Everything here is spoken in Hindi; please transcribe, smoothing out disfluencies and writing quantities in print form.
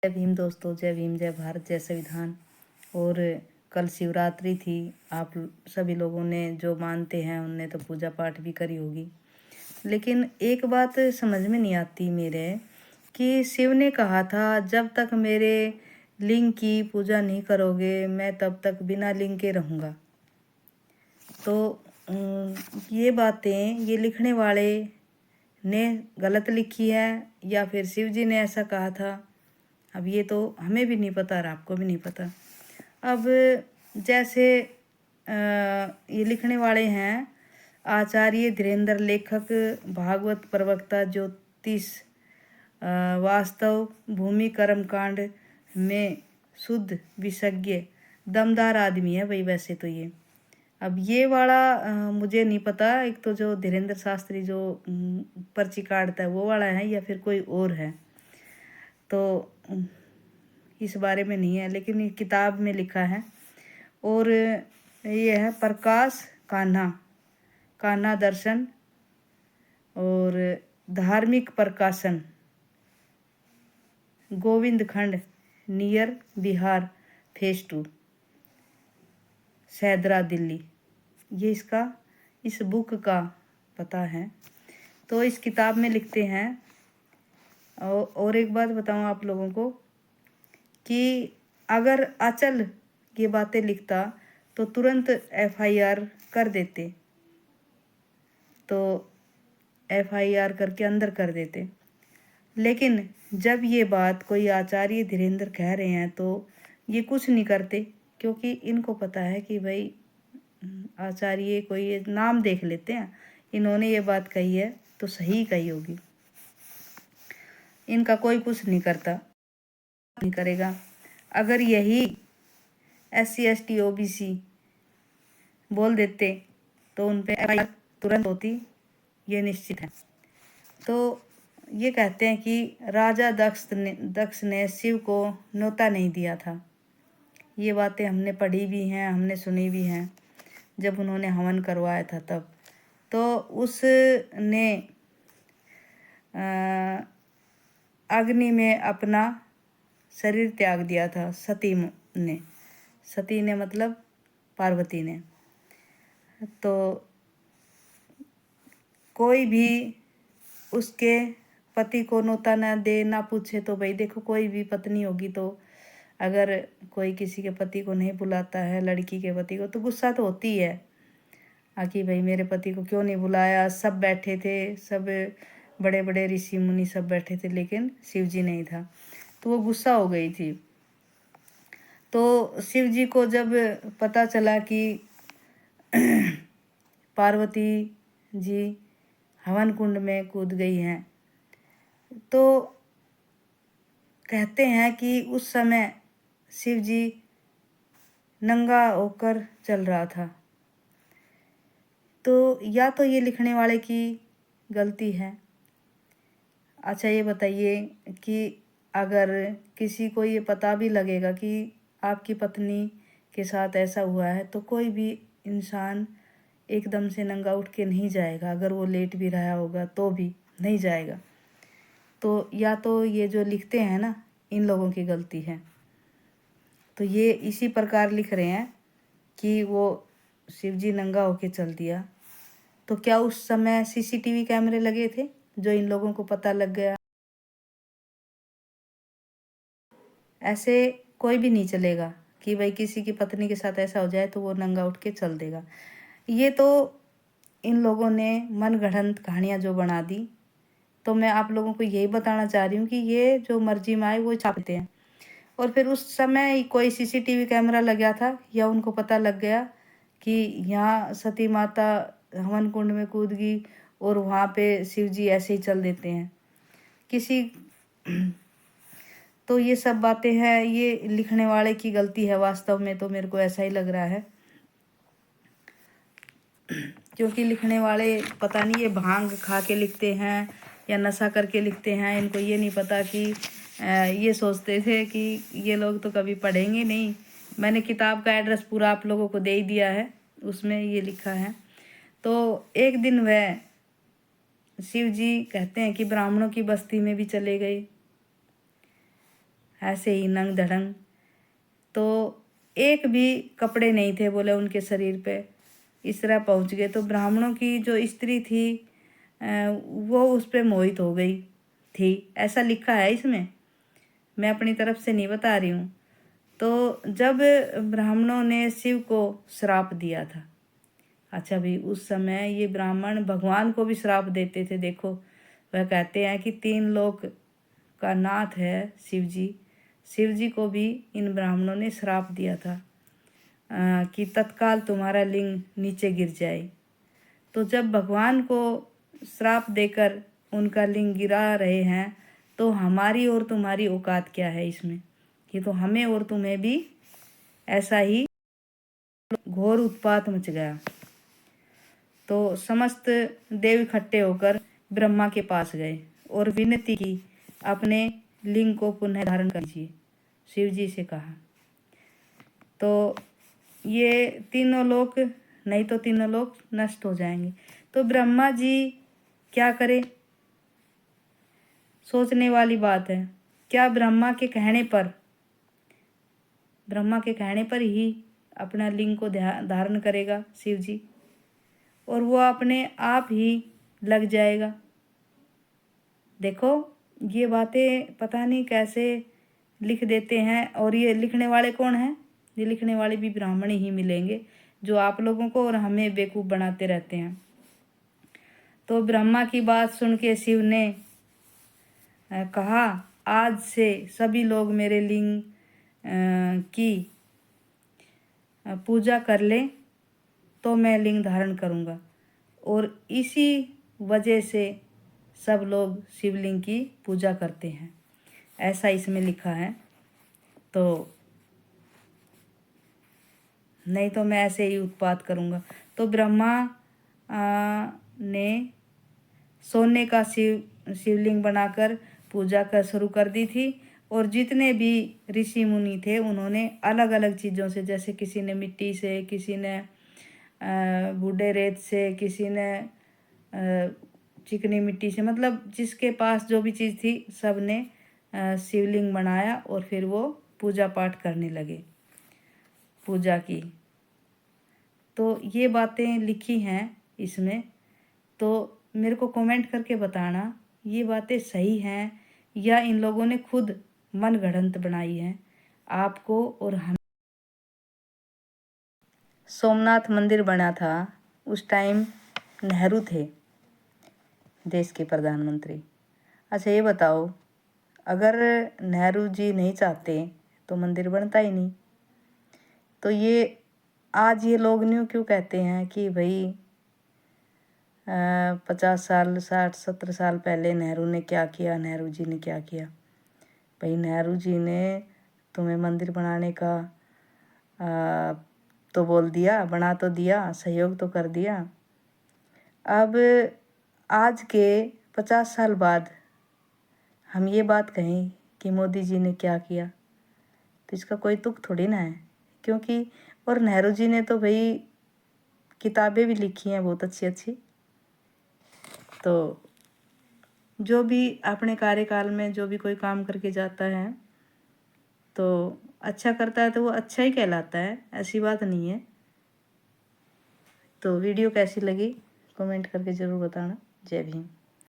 जय भीम दोस्तों, जय भीम, जय भारत, जय संविधान। और कल शिवरात्रि थी। आप सभी लोगों ने जो मानते हैं उनने तो पूजा पाठ भी करी होगी। लेकिन एक बात समझ में नहीं आती मेरे कि शिव ने कहा था जब तक मेरे लिंग की पूजा नहीं करोगे मैं तब तक बिना लिंग के रहूँगा। तो ये बातें ये लिखने वाले ने गलत लिखी है या फिर शिव जी ने ऐसा कहा था, अब ये तो हमें भी नहीं पता और आपको भी नहीं पता। अब जैसे ये लिखने वाले हैं आचार्य धीरेन्द्र, लेखक, भागवत प्रवक्ता, ज्योतिष, वास्तव, भूमि, कर्मकांड में शुद्ध विशेषज्ञ, दमदार आदमी है भाई। वैसे तो ये अब ये वाला मुझे नहीं पता, एक तो जो धीरेन्द्र शास्त्री जो पर्ची काटता है वो वाला है या फिर कोई और है, तो इस बारे में नहीं है। लेकिन ये किताब में लिखा है। और ये है प्रकाश कान्हा दर्शन और धार्मिक प्रकाशन, गोविंद खंड, नियर बिहार, फेज 2, सैदरा, दिल्ली। ये इस बुक का पता है। तो इस किताब में लिखते हैं। और एक बात बताऊं आप लोगों को कि अगर अचल ये बातें लिखता तो तुरंत FIR कर देते, तो FIR करके अंदर कर देते। लेकिन जब ये बात कोई आचार्य धीरेन्द्र कह रहे हैं तो ये कुछ नहीं करते, क्योंकि इनको पता है कि भाई आचार्य कोई ये नाम देख लेते हैं, इन्होंने ये बात कही है तो सही कही होगी। इनका कोई कुछ नहीं करता, नहीं करेगा। अगर यही SC ST OBC बोल देते तो उन पे FIR तुरंत होती, ये निश्चित है। तो ये कहते हैं कि राजा दक्ष ने शिव को न्योता नहीं दिया था। ये बातें हमने पढ़ी भी हैं, हमने सुनी भी हैं। जब उन्होंने हवन करवाया था तब तो उसने अग्नि में अपना शरीर त्याग दिया था। सती ने मतलब पार्वती ने। तो कोई भी उसके पति को न्योता ना दे ना पूछे तो भाई देखो, कोई भी पत्नी होगी तो अगर कोई किसी के पति को नहीं बुलाता है, लड़की के पति को, तो गुस्सा तो होती है कि भाई मेरे पति को क्यों नहीं बुलाया। सब बैठे थे, सब बड़े बड़े ऋषि मुनि सब बैठे थे, लेकिन शिव जी नहीं था, तो वो गुस्सा हो गई थी। तो शिव जी को जब पता चला कि पार्वती जी हवन कुंड में कूद गई हैं, तो कहते हैं कि उस समय शिव जी नंगा होकर चल रहा था। तो या तो ये लिखने वाले की गलती है। अच्छा ये बताइए कि अगर किसी को ये पता भी लगेगा कि आपकी पत्नी के साथ ऐसा हुआ है तो कोई भी इंसान एकदम से नंगा उठ के नहीं जाएगा, अगर वो लेट भी रहा होगा तो भी नहीं जाएगा। तो या तो ये जो लिखते हैं ना, इन लोगों की गलती है। तो ये इसी प्रकार लिख रहे हैं कि वो शिवजी नंगा होके चल दिया, तो क्या उस समय CCTV कैमरे लगे थे जो इन लोगों को पता लग गया? ऐसे कोई भी नहीं चलेगा कि भाई किसी की पत्नी के साथ ऐसा हो जाए तो वो नंगा उठ के चल देगा। ये तो इन लोगों ने मनगढ़ंत कहानियाँ जो बना दी। तो मैं आप लोगों को यही बताना चाह रही हूँ कि ये जो मर्जी में आए वो छापते हैं। और फिर उस समय कोई CCTV कैमरा लग गया था या उनको पता लग गया कि यहाँ सती माता हवन कुंड में कूद गई और वहाँ पे शिव जी ऐसे ही चल देते हैं किसी। तो ये सब बातें हैं, ये लिखने वाले की गलती है वास्तव में, तो मेरे को ऐसा ही लग रहा है। क्योंकि लिखने वाले पता नहीं ये भांग खा के लिखते हैं या नशा करके लिखते हैं, इनको ये नहीं पता कि ये सोचते थे कि ये लोग तो कभी पढ़ेंगे नहीं। मैंने किताब का एड्रेस पूरा आप लोगों को दे ही दिया है, उसमें ये लिखा है। तो एक दिन वह शिव जी कहते हैं कि ब्राह्मणों की बस्ती में भी चले गए। ऐसे ही नंग धड़ंग। तो एक भी कपड़े नहीं थे बोले उनके शरीर पे, इस तरह पहुंच गए। तो ब्राह्मणों की जो स्त्री थी वो उस पर मोहित हो गई थी, ऐसा लिखा है इसमें, मैं अपनी तरफ से नहीं बता रही हूँ। तो जब ब्राह्मणों ने शिव को श्राप दिया था, अच्छा भी उस समय ये ब्राह्मण भगवान को भी श्राप देते थे। देखो, वह कहते हैं कि 3 लोक का नाथ है शिव जी, शिव जी को भी इन ब्राह्मणों ने श्राप दिया था कि तत्काल तुम्हारा लिंग नीचे गिर जाए। तो जब भगवान को श्राप देकर उनका लिंग गिरा रहे हैं, तो हमारी और तुम्हारी औकात क्या है इसमें? ये तो हमें और तुम्हें भी ऐसा ही घोर उत्पात मच गया। तो समस्त देव इकट्ठे होकर ब्रह्मा के पास गए और विनती की, अपने लिंग को पुनः धारण कीजिए, शिव जी से कहा। तो ये तीनों लोक, नहीं तो तीनों लोक नष्ट हो जाएंगे। तो ब्रह्मा जी क्या करें, सोचने वाली बात है। क्या ब्रह्मा के कहने पर ही अपना लिंग को धारण करेगा शिव जी, और वो अपने आप ही लग जाएगा? देखो, ये बातें पता नहीं कैसे लिख देते हैं। और ये लिखने वाले कौन हैं? ये लिखने वाले भी ब्राह्मण ही मिलेंगे, जो आप लोगों को और हमें बेवकूफ़ बनाते रहते हैं। तो ब्रह्मा की बात सुन के शिव ने कहा, आज से सभी लोग मेरे लिंग की पूजा कर ले तो मैं लिंग धारण करूँगा। और इसी वजह से सब लोग शिवलिंग की पूजा करते हैं, ऐसा इसमें लिखा है। तो नहीं तो मैं ऐसे ही उत्पात करूँगा। तो ब्रह्मा ने सोने का शिवलिंग बनाकर पूजा कर शुरू कर दी थी। और जितने भी ऋषि मुनि थे उन्होंने अलग अलग चीज़ों से, जैसे किसी ने मिट्टी से, किसी ने बूढ़े रेत से, किसी ने चिकनी मिट्टी से, मतलब जिसके पास जो भी चीज़ थी सब ने शिवलिंग बनाया और फिर वो पूजा पाठ करने लगे, पूजा की। तो ये बातें लिखी हैं इसमें। तो मेरे को कमेंट करके बताना ये बातें सही हैं या इन लोगों ने खुद मन गढ़ंत बनाई है आपको और हम। सोमनाथ मंदिर बना था उस टाइम नेहरू थे देश के प्रधानमंत्री। अच्छा ये बताओ, अगर नेहरू जी नहीं चाहते तो मंदिर बनता ही नहीं। तो ये आज ये लोग न्यू क्यों कहते हैं कि भाई 50 साल 60 70 साल पहले नेहरू ने क्या किया, नेहरू जी ने क्या किया? भाई नेहरू जी ने तुम्हें मंदिर बनाने का तो बोल दिया, बना तो दिया, सहयोग तो कर दिया। अब आज के 50 साल बाद हम ये बात कहें कि मोदी जी ने क्या किया, तो इसका कोई तुक थोड़ी ना है। क्योंकि और नेहरू जी ने तो भाई किताबें भी लिखी हैं बहुत अच्छी अच्छी। तो जो भी अपने कार्यकाल में जो भी कोई काम करके जाता है तो अच्छा करता है तो वो अच्छा ही कहलाता है, ऐसी बात नहीं है। तो वीडियो कैसी लगी कमेंट करके ज़रूर बताना। जय भीम।